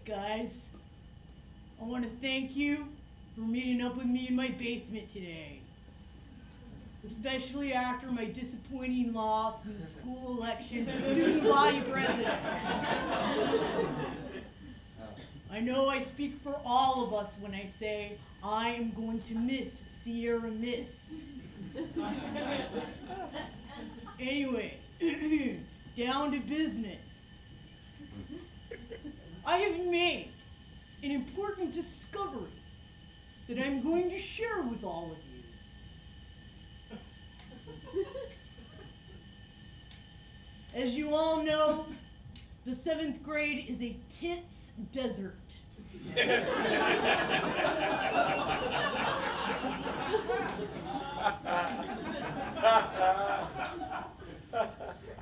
Guys, I want to thank you for meeting up with me in my basement today. Especially after my disappointing loss in the school election for student body president. I know I speak for all of us when I say I am going to miss Sierra Miss. Anyway, down to business. I have made an important discovery that I'm going to share with all of you. As you all know, the 7th grade is a tits desert.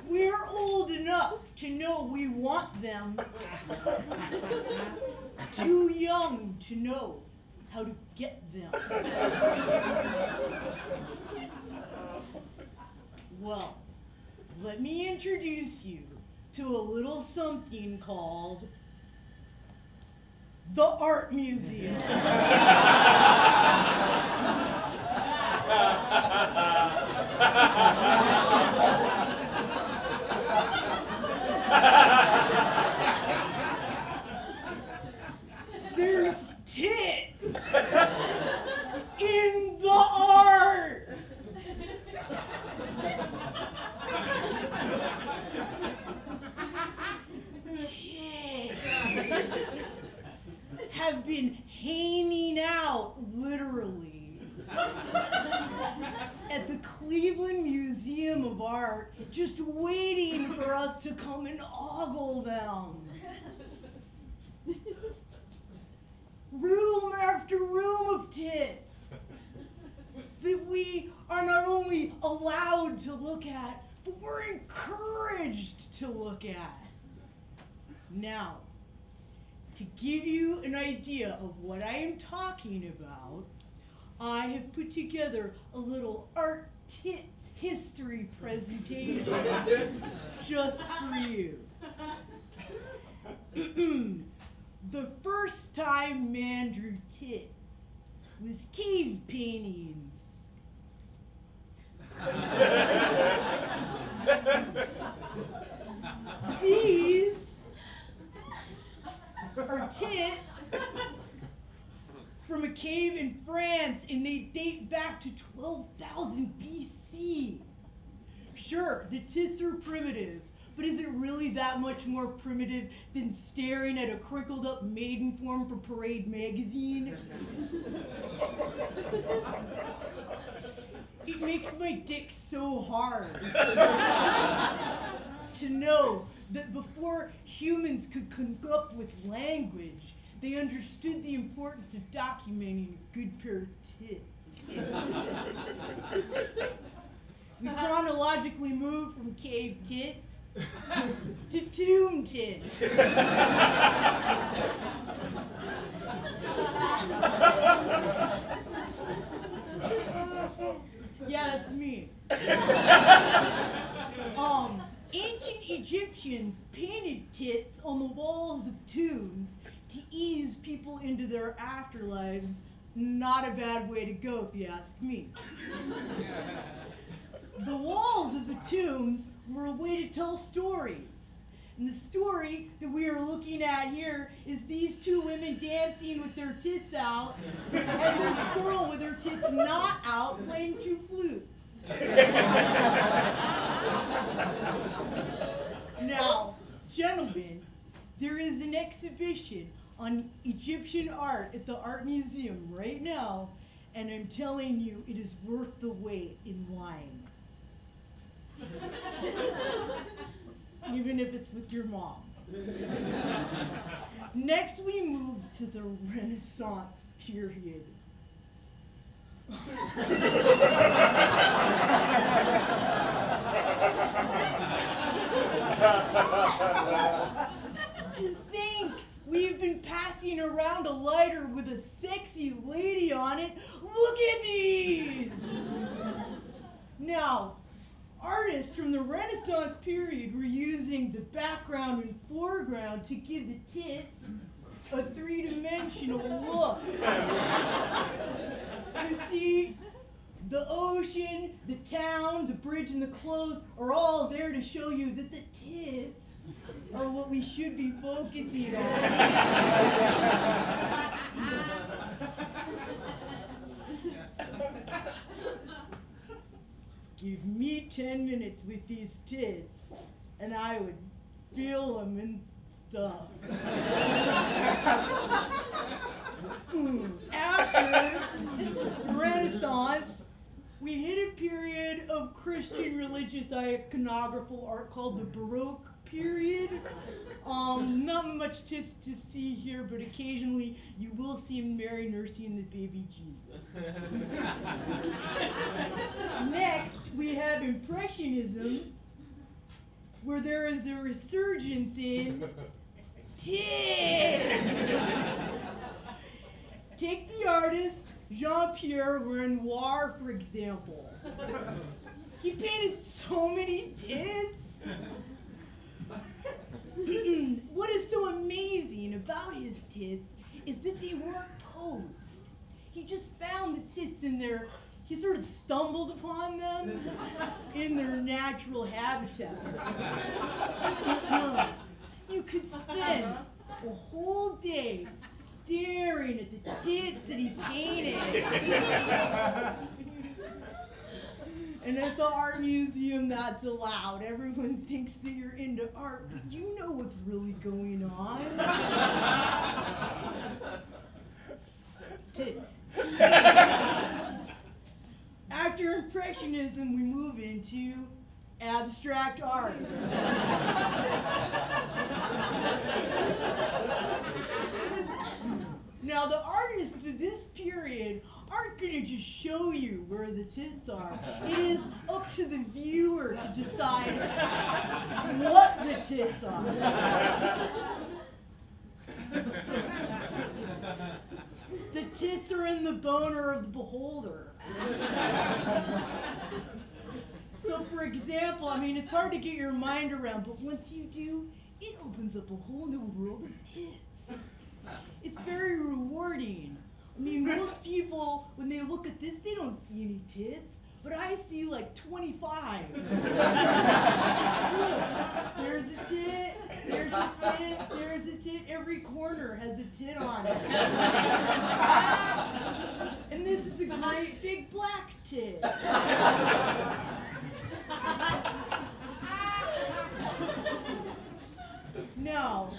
We're old enough to know we want them, too young to know how to get them. Well, let me introduce you to a little something called the Art Museum. There's tits in the art. Tits have been hanging out, literally, at the Cleveland Museum of Art, just waiting for us to come and ogle them. Room after room of tits that we are not only allowed to look at, but we're encouraged to look at. Now, to give you an idea of what I am talking about, I have put together a little art tits history presentation just for you. The first time man drew tits was cave paintings. These are tits from a cave in France, and they date back to 12,000 BC. Sure, the tits are primitive, but is it really that much more primitive than staring at a crinkled up maiden form for Parade magazine? It makes my dick so hard to know that before humans could come up with language, they understood the importance of documenting a good pair of tits. We chronologically moved from cave tits to tomb tits. Yeah, that's me. Ancient Egyptians painted tits on the walls of tombs to ease people into their afterlives. Not a bad way to go, if you ask me. The walls of the tombs were a way to tell stories. And the story that we are looking at here is these two women dancing with their tits out and this girl with her tits not out playing two flutes. Now, gentlemen, there is an exhibition on Egyptian art at the Art Museum right now, and I'm telling you, it is worth the wait in line. Even if it's with your mom. Next, we move to the Renaissance period. To think we've been passing around a lighter with a sexy lady on it. Look at these! Now, artists from the Renaissance period were using the background and foreground to give the tits a three-dimensional look. You see, the ocean, the town, the bridge, and the clothes are all there to show you that the tits are what we should be focusing on. Give me 10 minutes with these tits, and I would feel them and stuff. After Renaissance, we hit a period of Christian religious iconographical art called the Baroque period. Not much tits to see here, but occasionally you will see Mary nursing the baby Jesus. Next, we have Impressionism, where there is a resurgence in tits. Take the artist Jean-Pierre Renoir, for example. He painted so many tits. What is so amazing about his tits is that they weren't posed. He just found the tits in their, he sort of stumbled upon them in their natural habitat. You could spend a whole day staring at the tits that he painted. And at the art museum, that's allowed. Everyone thinks that you're into art, but you know what's really going on. Tits. After Impressionism, we move into abstract art. Now, the artists of this period aren't going to just show you where the tits are. It is up to the viewer to decide what the tits are. The tits are in the boner of the beholder. So, for example, I mean, it's hard to get your mind around, but once you do, it opens up a whole new world of tits. It's very rewarding. I mean, most people, when they look at this, they don't see any tits, but I see like 25. Look, there's a tit, there's a tit, there's a tit. Every corner has a tit on it. And this is a great big black tit. Now,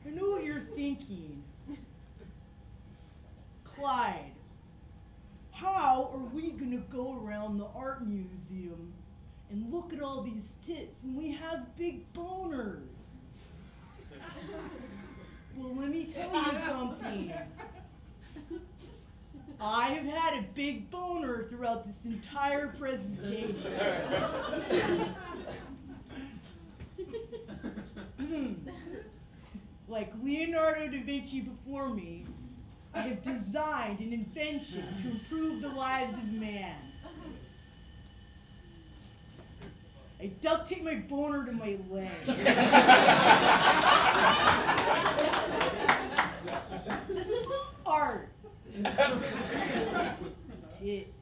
I know what you're thinking. Clyde, how are we going to go around the art museum and look at all these tits when we have big boners? Well, let me tell you something. I have had a big boner throughout this entire presentation. Like Leonardo da Vinci before me, I have designed an invention to improve the lives of man. I duct tape my boner to my leg. Art. Tit.